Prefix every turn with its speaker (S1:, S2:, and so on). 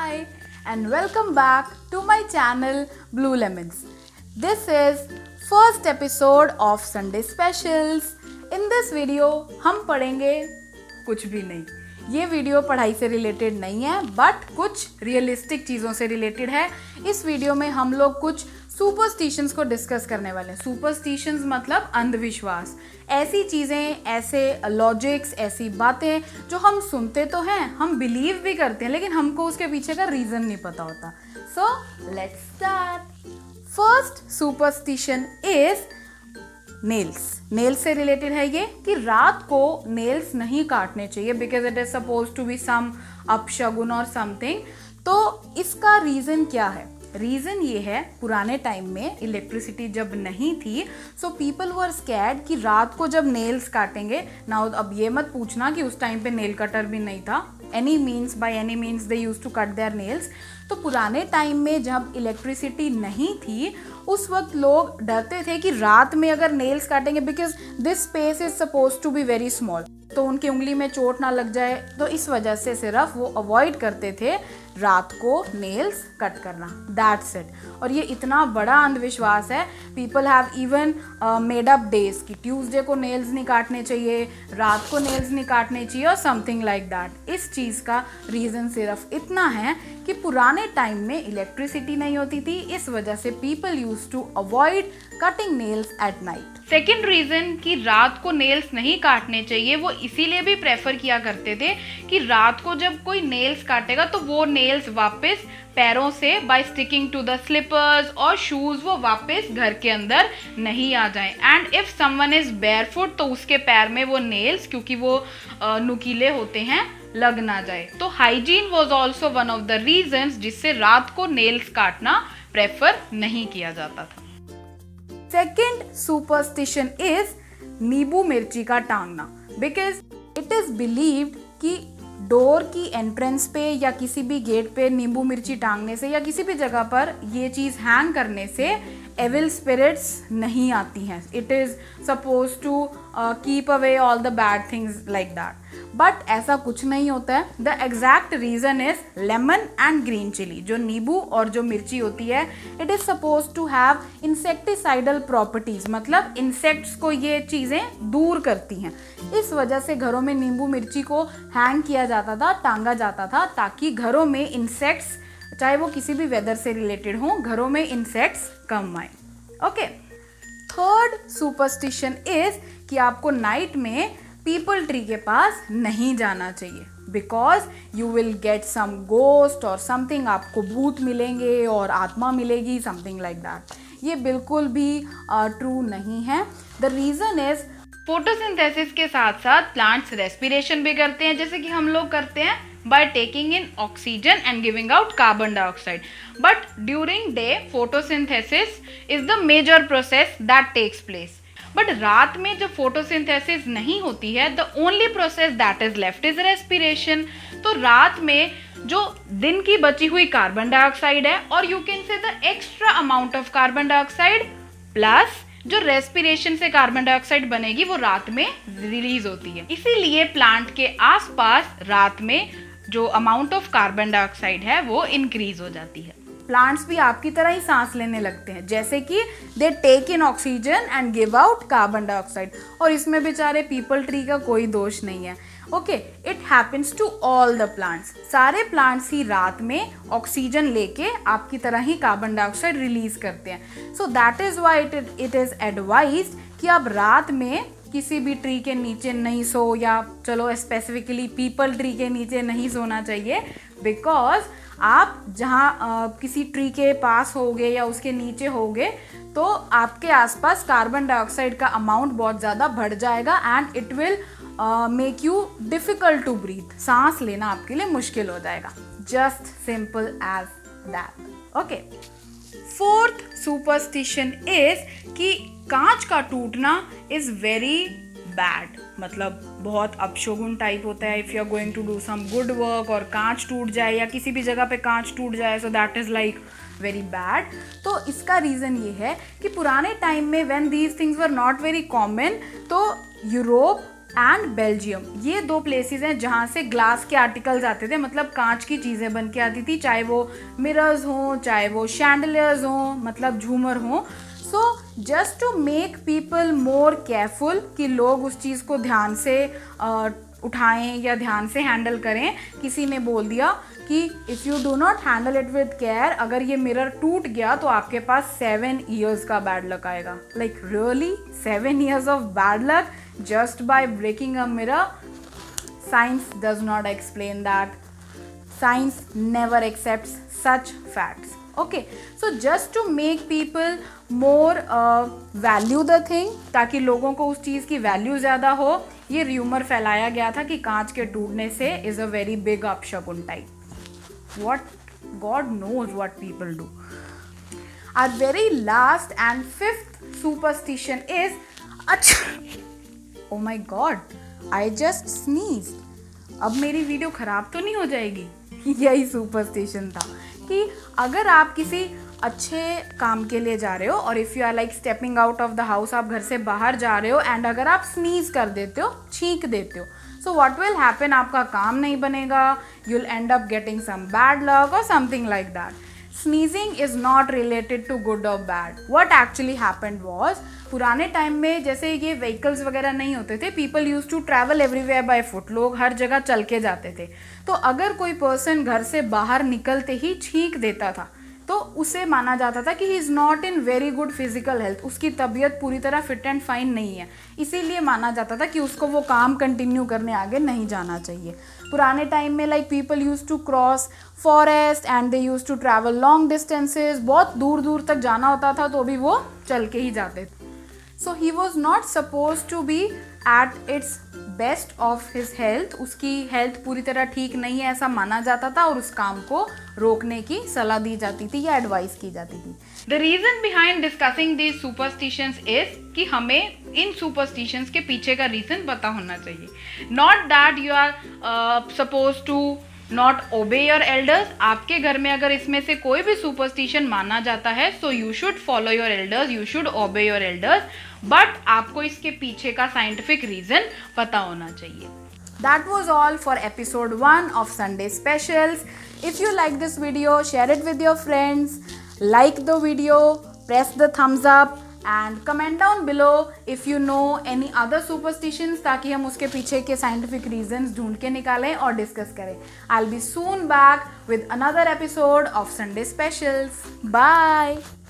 S1: Hi and welcome back to my channel Blue Lemons. This is first episode of Sunday Specials. In this video हम पढ़ेंगे कुछ भी नहीं. ये video पढ़ाई से रिलेटेड नहीं है बट कुछ रियलिस्टिक चीज़ों से रिलेटेड है. इस वीडियो में हम लोग कुछ सुपरस्टिशंस को डिस्कस करने वाले हैं. सुपरस्टिशंस मतलब अंधविश्वास, ऐसी चीज़ें, ऐसे लॉजिक्स, ऐसी बातें जो हम सुनते तो हैं, हम बिलीव भी करते हैं, लेकिन हमको उसके पीछे का रीज़न नहीं पता होता. So let's start. First superstition is nails से रिलेटेड है ये कि रात को नेल्स नहीं काटने चाहिए because it is suppose to be some अपशगुन और समथिंग. तो इसका रीज़न क्या है? रीज़न ये है, पुराने टाइम में इलेक्ट्रिसिटी जब नहीं थी सो पीपल वर स्कैर्ड कि रात को जब नेल्स काटेंगे. नाउ अब ये मत पूछना कि उस टाइम पे नेल कटर भी नहीं था. By any means they use to cut their nails. तो पुराने टाइम में जब इलेक्ट्रिसिटी नहीं थी उस वक्त लोग डरते थे कि रात में अगर नेल्स काटेंगे because this space is suppose to be very small, तो उनकी उंगली में चोट ना लग जाए. तो इस वजह से सिर्फ वो अवॉइड करते थे रात को नेल्स कट करना. That's it. और ये इतना बड़ा अंधविश्वास है, people have even made up days कि ट्यूसडे को नेल्स नहीं काटने चाहिए, रात को नेल्स नहीं काटने चाहिए और समथिंग लाइक दैट. इस चीज़ का रीज़न सिर्फ इतना है कि पुराने टाइम में इलेक्ट्रिसिटी नहीं होती थी, इस वजह से people use to avoid cutting nails at night.
S2: Second reason कि रात को नेल्स नहीं काटने चाहिए वो इसीलिए भी प्रेफर किया करते थे कि रात को जब कोई नेल्स काटेगा तो वो नेल्स वापस पैरों से by sticking to the slippers और शूज वो वापस घर के अंदर नहीं आ जाएं. And if someone is barefoot तो उसके पैर में वो नेल्स, क्योंकि वो नुकीले होते हैं, लग ना जाए. तो hygiene was also one of the reasons जिससे रात को नेल्स काटना प्रेफर नहीं किया जाता था.
S1: सेकेंड सुपरस्टिशन इज नींबू मिर्ची का टांगना. बिकॉज इट इज बिलीव्ड कि डोर की एंट्रेंस पे या किसी भी गेट पे नींबू मिर्ची टांगने से या किसी भी जगह पर ये चीज़ हैंग करने से एविल स्पिरिट्स नहीं आती हैं. It is suppose to keep away all the bad things like that. But ऐसा कुछ नहीं होता है. The exact reason is lemon and green chilli. जो नींबू और जो मिर्ची होती है it is suppose to have insecticidal properties, मतलब इंसेक्ट्स को ये चीज़ें दूर करती हैं. इस वजह से घरों में नींबू मिर्ची को हैंग किया जाता था, टांगा जाता था, ताकि घरों में इंसेक्ट्स, चाहे वो किसी भी वेदर से रिलेटेड हो, घरों में इंसेक्ट्स कम आए. ओके. थर्ड सुपरस्टिशन इज कि आपको नाइट में पीपल ट्री के पास नहीं जाना चाहिए because you will get some ghost और समथिंग. आपको भूत मिलेंगे और आत्मा मिलेगी, समथिंग लाइक दैट. ये बिल्कुल भी ट्रू नहीं है. द रीज़न इज
S2: फोटोसिंथेसिस के साथ साथ प्लांट्स रेस्पिरेशन भी करते हैं, जैसे कि हम लोग करते हैं by taking in oxygen and giving out carbon dioxide. But during day photosynthesis is the major process that takes place. But रात में जब फोटोसिंथेसिस नहीं होती है the only process that is left is respiration. तो रात में जो दिन की बची हुई कार्बन डाइऑक्साइड है और you can say the extra amount of carbon dioxide plus जो रेस्पिरेशन से कार्बन डाइऑक्साइड बनेगी वो रात में रिलीज होती है. इसीलिए प्लांट के आसपास रात में जो अमाउंट ऑफ कार्बन डाइऑक्साइड है वो इंक्रीज हो जाती है.
S1: प्लांट्स भी आपकी तरह ही सांस लेने लगते हैं, जैसे कि they take in oxygen and give out carbon dioxide. और इसमें बेचारे पीपल ट्री का कोई दोष नहीं है. Okay. It happens to all the plants. सारे प्लांट्स ही रात में ऑक्सीजन लेके आपकी तरह ही कार्बन डाइऑक्साइड रिलीज करते हैं. So that is why it is advised कि आप रात में किसी भी ट्री के नीचे नहीं सो, या चलो स्पेसिफिकली पीपल ट्री के नीचे नहीं सोना चाहिए बिकॉज आप जहाँ किसी ट्री के पास होगे या उसके नीचे होगे तो आपके आसपास कार्बन डाइऑक्साइड का अमाउंट बहुत ज़्यादा बढ़ जाएगा and it will make you difficult to breathe. सांस लेना आपके लिए मुश्किल हो जाएगा. Just simple as that. Okay. Fourth superstition is कि कांच का टूटना इज वेरी बैड, मतलब बहुत अपशगुन टाइप होता है. If you are going to do some good work और कांच टूट जाए या किसी भी जगह पे कांच टूट जाए so that is like very bad. तो इसका रीज़न ये है कि पुराने टाइम में when these things were not very common तो यूरोप एंड बेल्जियम, ये 2 प्लेसेस हैं जहाँ से ग्लास के आर्टिकल्स आते थे, मतलब कांच की चीज़ें बन के आती थी, चाहे वो मिरर्स हों, चाहे वो शैंडलियर्स हों, मतलब झूमर हों. So just to make people more careful कि लोग उस चीज़ को ध्यान से उठाएं या ध्यान से हैंडल करें, किसी ने बोल दिया कि if you do not handle it with care, अगर ये मिरर टूट गया तो आपके पास 7 years का बैड लक आएगा. Like really 7 years of bad luck just by breaking a mirror? Science does not explain that. Science never accepts such facts. Okay, so just to make people more value the thing, ताकि लोगों को उस चीज़ की value ज़्यादा हो, ये rumour फैलाया गया था कि कांच के टूटने से is a very big अपशकुन type. What God knows what people do. Our very last and 5th superstition is oh my god, I just sneezed. अब मेरी वीडियो ख़राब तो नहीं हो जाएगी? यही सुपरस्टिशन था कि अगर आप किसी अच्छे काम के लिए जा रहे हो और if you are like stepping out of the house, आप घर से बाहर जा रहे हो एंड अगर आप स्नीज कर देते हो, छींक देते हो, सो व्हाट विल हैपन, आपका काम नहीं बनेगा, you will end up getting some bad luck और something like that. Sneezing is not related to good or bad. What actually happened was, पुराने टाइम में जैसे ये व्हीकल्स वगैरह नहीं होते थे, people use to travel everywhere by foot, लोग हर जगह चल के जाते थे. तो अगर कोई पर्सन घर से बाहर निकलते ही छींक देता था तो उसे माना जाता था कि he is not in very good physical health, उसकी तबीयत पूरी तरह फिट एंड फाइन नहीं है, इसीलिए माना जाता था कि उसको वो काम कंटिन्यू करने आगे नहीं जाना चाहिए. पुराने टाइम में like people use to cross forest and they use to travel long distances, बहुत दूर दूर तक जाना होता था तो भी वो चल के ही जाते थे. So he was not suppose to be at its best of his health, उसकी हेल्थ पूरी तरह ठीक नहीं है ऐसा माना जाता था और उस काम को रोकने की सलाह दी जाती थी या एडवाइस की जाती थी.
S2: The reason behind discussing these superstitions is कि हमें इन superstitions के पीछे का रीज़न पता होना चाहिए. Not that you are supposed to not obey your elders. आपके घर में अगर इसमें से कोई भी superstition माना जाता है, so you should follow your elders, you should obey your elders, but आपको इसके पीछे का scientific reason पता होना चाहिए.
S1: That was all for episode 1 of Sunday Specials. If you like this video, share it with your friends, like the video, press the thumbs up and comment down below if you know any other superstitions, ताकि हम उसके पीछे के scientific reasons ढूंढ के निकालें और discuss करें. I'll be soon back with another episode of Sunday Specials. Bye.